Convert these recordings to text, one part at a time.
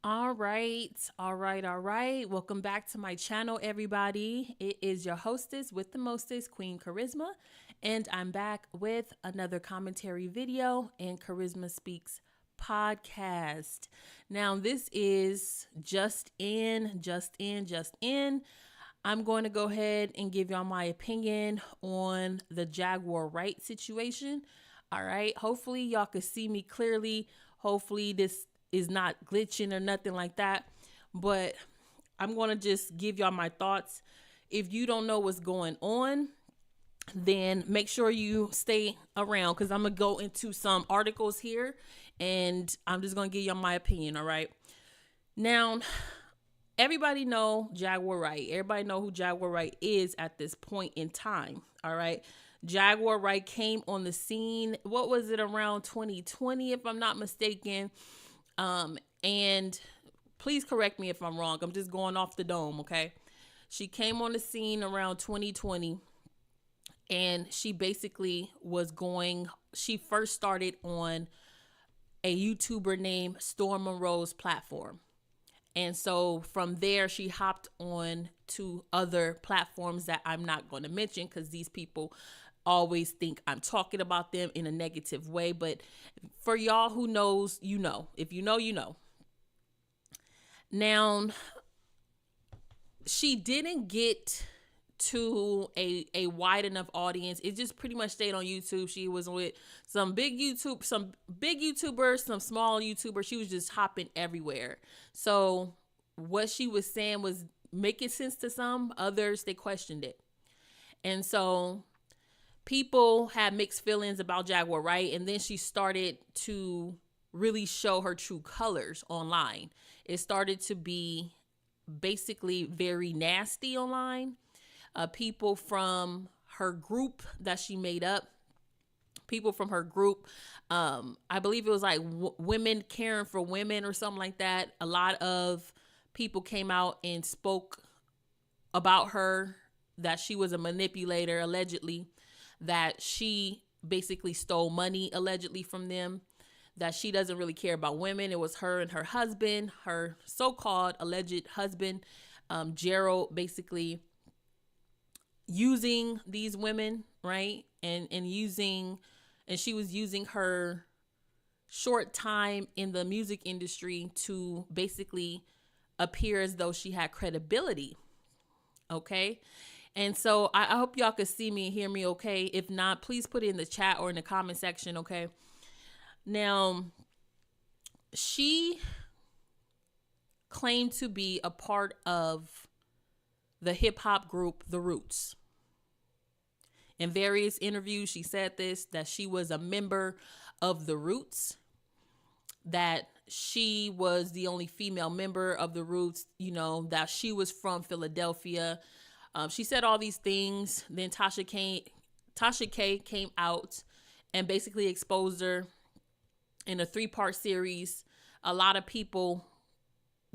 All right. Welcome back to my channel, everybody. It is your hostess with the mostest, Queen Karizma, and I'm back with another commentary video in Karizma Speaks podcast. Now, this is just in. I'm going to go ahead and give y'all my opinion on the Jaguar Wright situation. All right. Hopefully, y'all can see me clearly. Hopefully, this is not glitching or nothing like that. But I'm going to just give y'all my thoughts. If you don't know what's going on, then make sure you stay around because I'm going to go into some articles here and I'm just going to give y'all my opinion. All right. Now, everybody know Jaguar Wright. Everybody know who Jaguar Wright is at this point in time. All right. Jaguar Wright came on the scene. What was it, around 2020, if I'm not mistaken? And please correct me if I'm wrong. I'm just going off the dome, okay? She came on the scene around 2020 and she basically she first started on a YouTuber named Storm Monroe's platform. And so from there, she hopped on to other platforms that I'm not going to mention because these people always think I'm talking about them in a negative way. But for y'all who knows, you know. If you know, you know. Now, she didn't get to a wide enough audience. It just pretty much stayed on YouTube. She was with some big YouTubers, some small YouTubers. She was just hopping everywhere. So what she was saying was making sense to some. Others, they questioned it. And so people had mixed feelings about Jaguar Wright. And then she started to really show her true colors online. It started to be basically very nasty online. People from her group that she made up, I believe it was like women caring for women or something like that. A lot of people came out and spoke about her, that she was a manipulator, allegedly, that she basically stole money allegedly from them, that she doesn't really care about women. It was her and her husband, her so-called alleged husband, Gerald, basically using these women, right? And she was using her short time in the music industry to basically appear as though she had credibility. Okay. And so I hope y'all can see me and hear me okay. If not, please put it in the chat or in the comment section, okay? Now, she claimed to be a part of the hip hop group The Roots. In various interviews, she said that she was a member of The Roots, that she was the only female member of The Roots, that she was from Philadelphia. She said all these things. Then Tasha K came out and basically exposed her in a 3-part series. A lot of people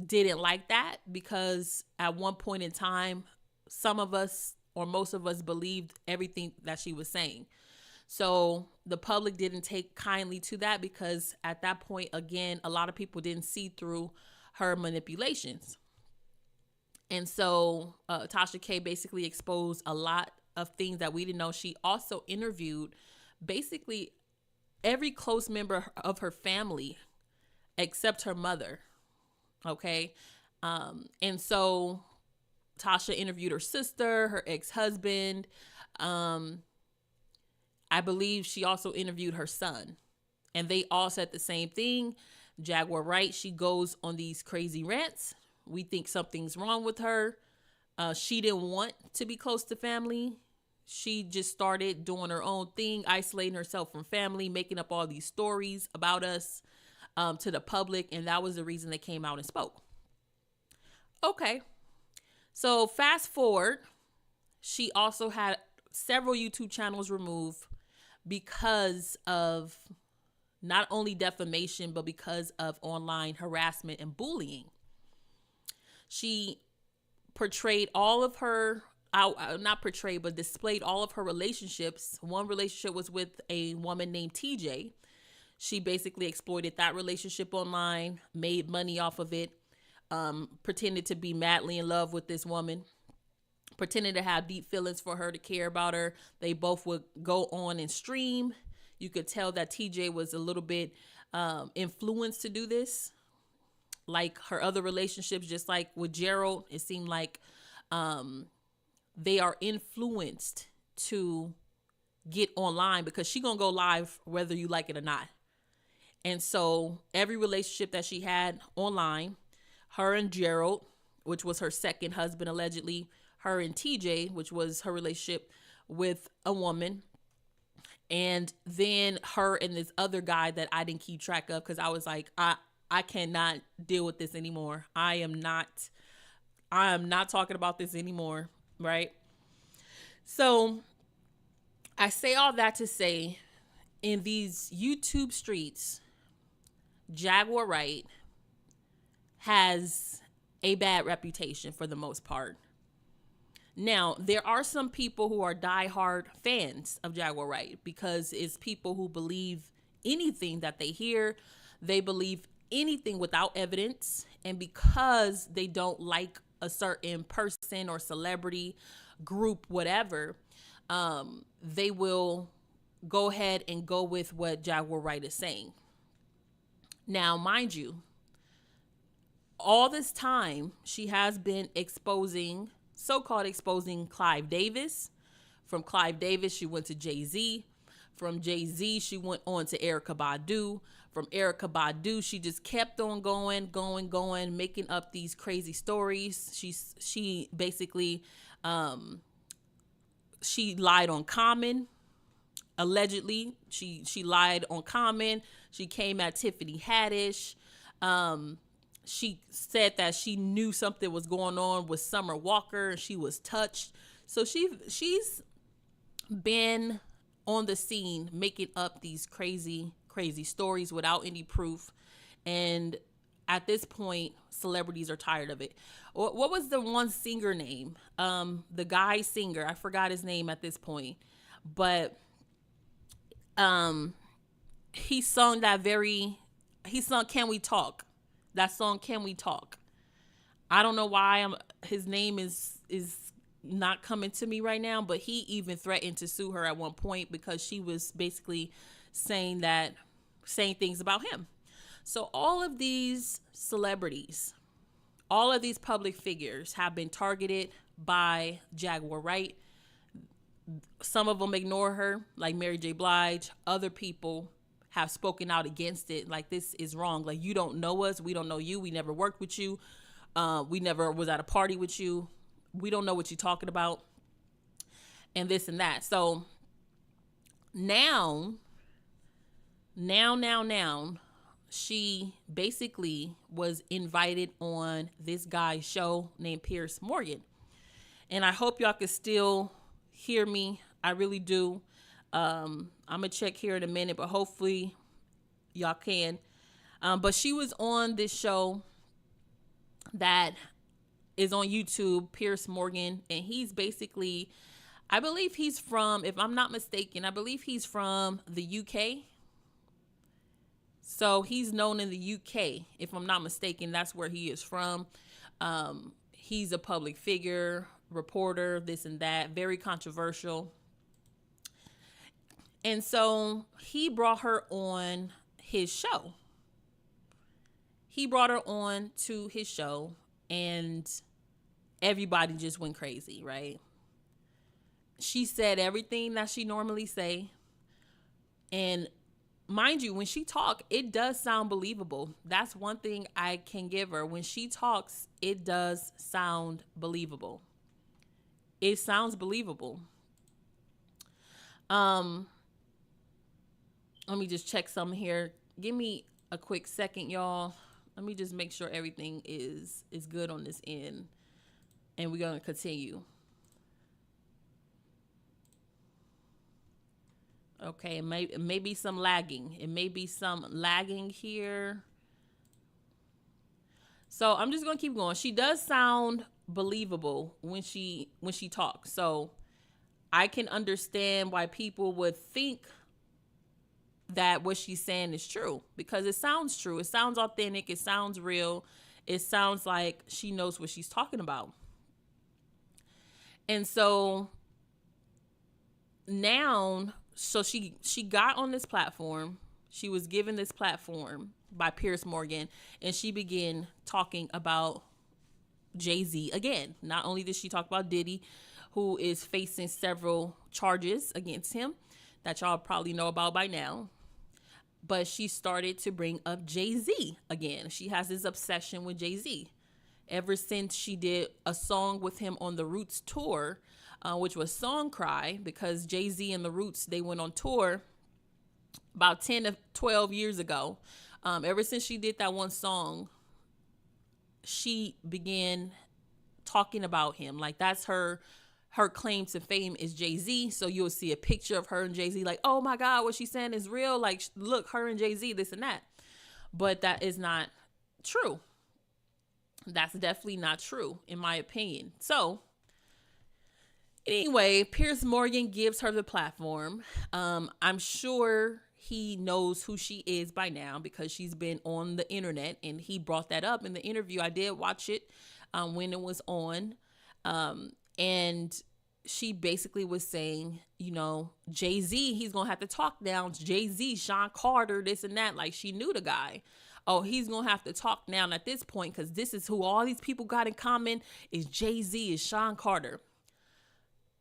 didn't like that because at one point in time, some of us or most of us believed everything that she was saying. So the public didn't take kindly to that because at that point, again, a lot of people didn't see through her manipulations. And so Tasha K basically exposed a lot of things that we didn't know. She also interviewed basically every close member of her family except her mother. Okay. And so Tasha interviewed her sister, her ex-husband. I believe she also interviewed her son. And they all said the same thing. Jaguar Wright, she goes on these crazy rants. We think something's wrong with her. She didn't want to be close to family. She just started doing her own thing, isolating herself from family, making up all these stories about us to the public. And that was the reason they came out and spoke. Okay. So fast forward, she also had several YouTube channels removed because of not only defamation, but because of online harassment and bullying. She portrayed all of her, displayed all of her relationships. One relationship was with a woman named TJ. She basically exploited that relationship online, made money off of it, pretended to be madly in love with this woman, pretended to have deep feelings for her, to care about her. They both would go on and stream. You could tell that TJ was a little bit influenced to do this. Like her other relationships, just like with Gerald, it seemed like they are influenced to get online because she gonna go live whether you like it or not. And so every relationship that she had online, her and Gerald, which was her second husband allegedly, her and TJ, which was her relationship with a woman, and then her and this other guy that I didn't keep track of because I was like, I cannot deal with this anymore. I am not talking about this anymore, right? So I say all that to say, in these YouTube streets, Jaguar Wright has a bad reputation for the most part. Now, there are some people who are diehard fans of Jaguar Wright because it's people who believe anything that they hear. They believe anything without evidence. And because they don't like a certain person or celebrity, group, whatever, they will go ahead and go with what Jaguar Wright is saying. Now, mind you, all this time she has been so-called exposing Clive Davis. From Clive Davis, she went to Jay-Z. From Jay-Z, she went on to Erykah Badu. From Erykah Badu, she just kept on going, making up these crazy stories. She basically, she lied on Common. Allegedly, she lied on Common. She came at Tiffany Haddish. She said that she knew something was going on with Summer Walker and she was touched. So she's been on the scene making up these crazy stories without any proof. And at this point, celebrities are tired of it. What was the one singer name? The guy singer, I forgot his name at this point, but he sung Can We Talk? That song, Can We Talk? I don't know why his name is not coming to me right now, but he even threatened to sue her at one point because she was basically saying things about him. So all of these celebrities, all of these public figures have been targeted by Jaguar Wright. Some of them ignore her, like Mary J. Blige. Other people have spoken out against it, like, this is wrong. Like, you don't know us. We don't know you. We never worked with you. We never was at a party with you. We don't know what you're talking about. And this and that. So now, she basically was invited on this guy's show named Piers Morgan. And I hope y'all can still hear me. I really do. I'm going to check here in a minute, but hopefully y'all can. But she was on this show that is on YouTube, Piers Morgan, and he's basically, I believe he's from, if I'm not mistaken, I believe he's from the UK. So he's known in the UK, if I'm not mistaken, that's where he is from. He's a public figure, reporter, this and that, very controversial. And so he brought her on his show. He brought her on to his show, and everybody just went crazy, right? She said everything that she normally say. And mind you, when she talk, it does sound believable. That's one thing I can give her. When she talks, it does sound believable. It sounds believable. Let me just check something here. Give me a quick second, y'all. Let me just make sure everything is good on this end. And we're going to continue. Okay, it may be some lagging. It may be some lagging here. So I'm just going to keep going. She does sound believable when she talks. So I can understand why people would think that what she's saying is true, because it sounds true. It sounds authentic. It sounds real. It sounds like she knows what she's talking about. And so now, so she got on this platform. She was given this platform by Piers Morgan, and she began talking about Jay-Z again. Not only did she talk about Diddy, who is facing several charges against him that y'all probably know about by now, but she started to bring up Jay-Z again. She has this obsession with Jay-Z ever since she did a song with him on the Roots tour, which was Song Cry, because Jay-Z and the Roots, they went on tour about 10 to 12 years ago. Ever since she did that one song, she began talking about him. Like, that's her claim to fame is Jay-Z. So you'll see a picture of her and Jay-Z, like, oh my God, what she's saying is real. Like, look, her and Jay-Z, this and that. But that is not true. That's definitely not true, in my opinion. So anyway, Piers Morgan gives her the platform. I'm sure he knows who she is by now, because she's been on the internet, and he brought that up in the interview. I did watch it when it was on. And she basically was saying, you know, Jay-Z, he's going to have to talk now. Jay-Z, Sean Carter, this and that. Like, she knew the guy. Oh, he's going to have to talk now at this point, because this is who all these people got in common, is Jay-Z, is Sean Carter.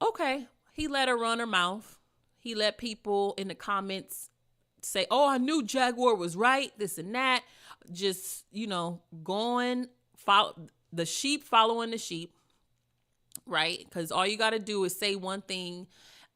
Okay. He let her run her mouth. He let people in the comments say, oh, I knew Jaguar was right, this and that. Just, you know, follow the sheep following the sheep, right? Because all you got to do is say one thing,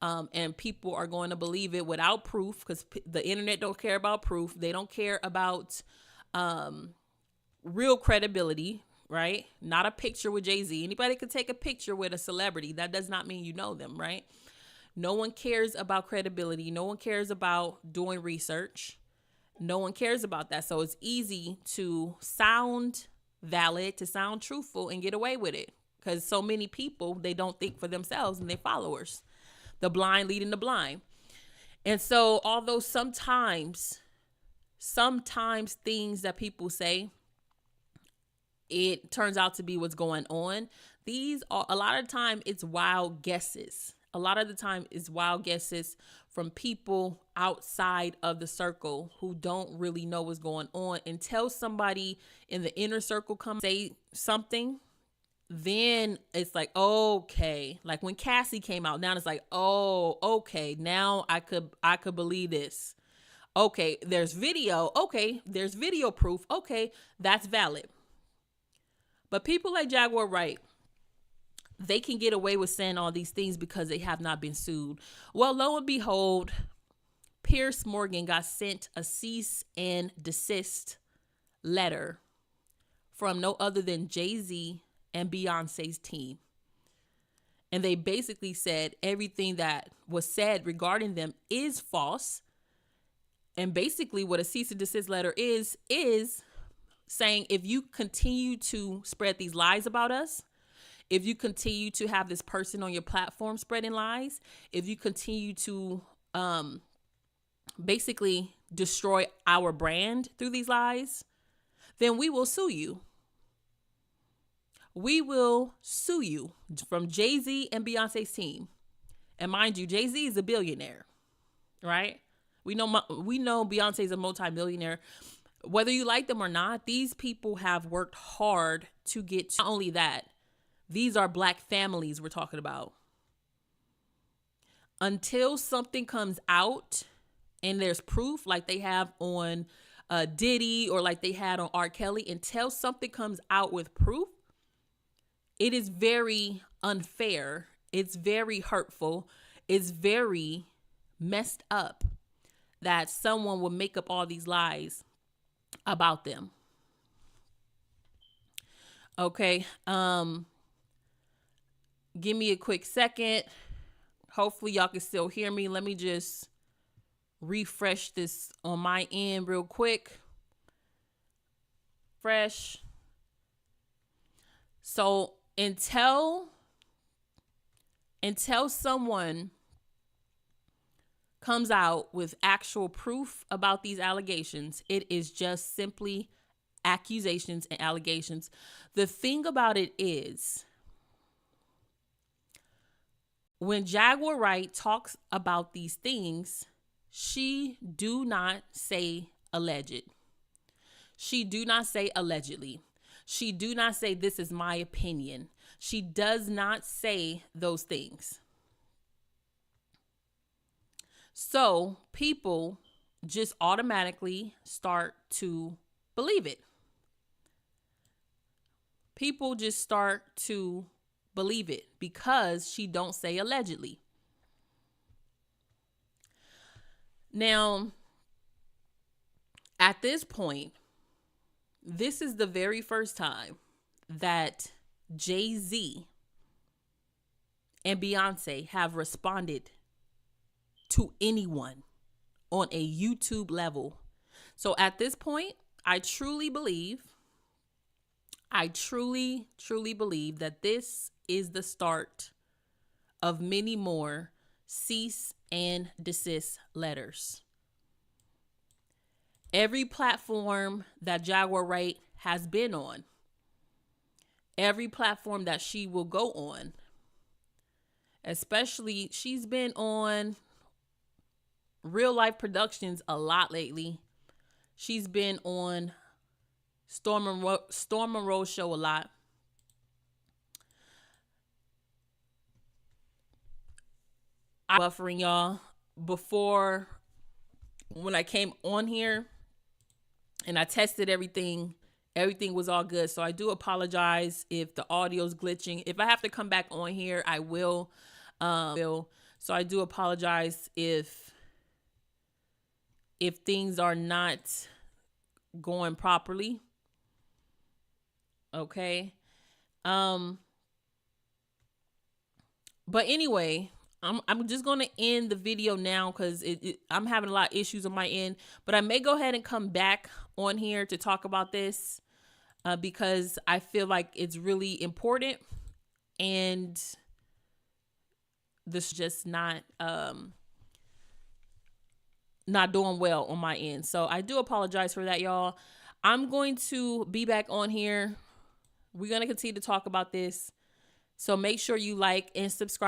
and people are going to believe it without proof, because the internet don't care about proof. They don't care about real credibility, right? Not a picture with Jay-Z. Anybody could take a picture with a celebrity. That does not mean you know them, right? No one cares about credibility. No one cares about doing research. No one cares about that. So it's easy to sound valid, to sound truthful, and get away with it, because so many people, they don't think for themselves and their followers. The blind leading the blind. And so although sometimes things that people say, it turns out to be what's going on, these are, a lot of the time, it's wild guesses. A lot of the time it's wild guesses from people outside of the circle who don't really know what's going on. Until somebody in the inner circle comes say something, then it's like, okay. Like when Cassie came out, now it's like, oh, okay, now I could believe this. Okay, there's video. Okay, there's video proof. Okay, that's valid. But people like Jaguar Wright, they can get away with saying all these things because they have not been sued. Well, lo and behold, Piers Morgan got sent a cease and desist letter from no other than Jay-Z and Beyonce's team. And they basically said everything that was said regarding them is false. And basically what a cease and desist letter is saying, if you continue to spread these lies about us, if you continue to have this person on your platform spreading lies, if you continue to basically destroy our brand through these lies, then we will sue you. We will sue you, from Jay-Z and Beyonce's team. And mind you, Jay-Z is a billionaire, right? We know Beyonce is a multimillionaire. Whether you like them or not, these people have worked hard to get to. Not only that, these are black families we're talking about. Until something comes out and there's proof, like they have on Diddy or like they had on R. Kelly, until something comes out with proof, it is very unfair. It's very hurtful. It's very messed up that someone will make up all these lies about them. Okay. Give me a quick second. Hopefully y'all can still hear me. Let me just refresh this on my end real quick. Fresh. So until someone comes out with actual proof about these allegations, it is just simply accusations and allegations. The thing about it is, when Jaguar Wright talks about these things, she do not say alleged. She do not say allegedly. She do not say this is my opinion. She does not say those things. So people just automatically start to believe it. People just start to believe it because she don't say allegedly. Now, at this point, this is the very first time that Jay-Z and Beyoncé have responded to anyone on a YouTube level. So at this point, I truly believe that this is the start of many more cease and desist letters. Every platform that Jaguar Wright has been on, every platform that she will go on, especially she's been on Real Life Productions a lot lately. She's been on Storm Monroe's show a lot. I'm buffering y'all. Before, when I came on here and I tested everything was all good. So I do apologize if the audio's glitching. If I have to come back on here, I will. So I do apologize if things are not going properly. Okay. But anyway, I'm just going to end the video now because I'm having a lot of issues on my end. But I may go ahead and come back on here to talk about this because I feel like it's really important. And this is just not doing well on my end. So I do apologize for that, y'all. I'm going to be back on here. We're going to continue to talk about this. So make sure you like and subscribe.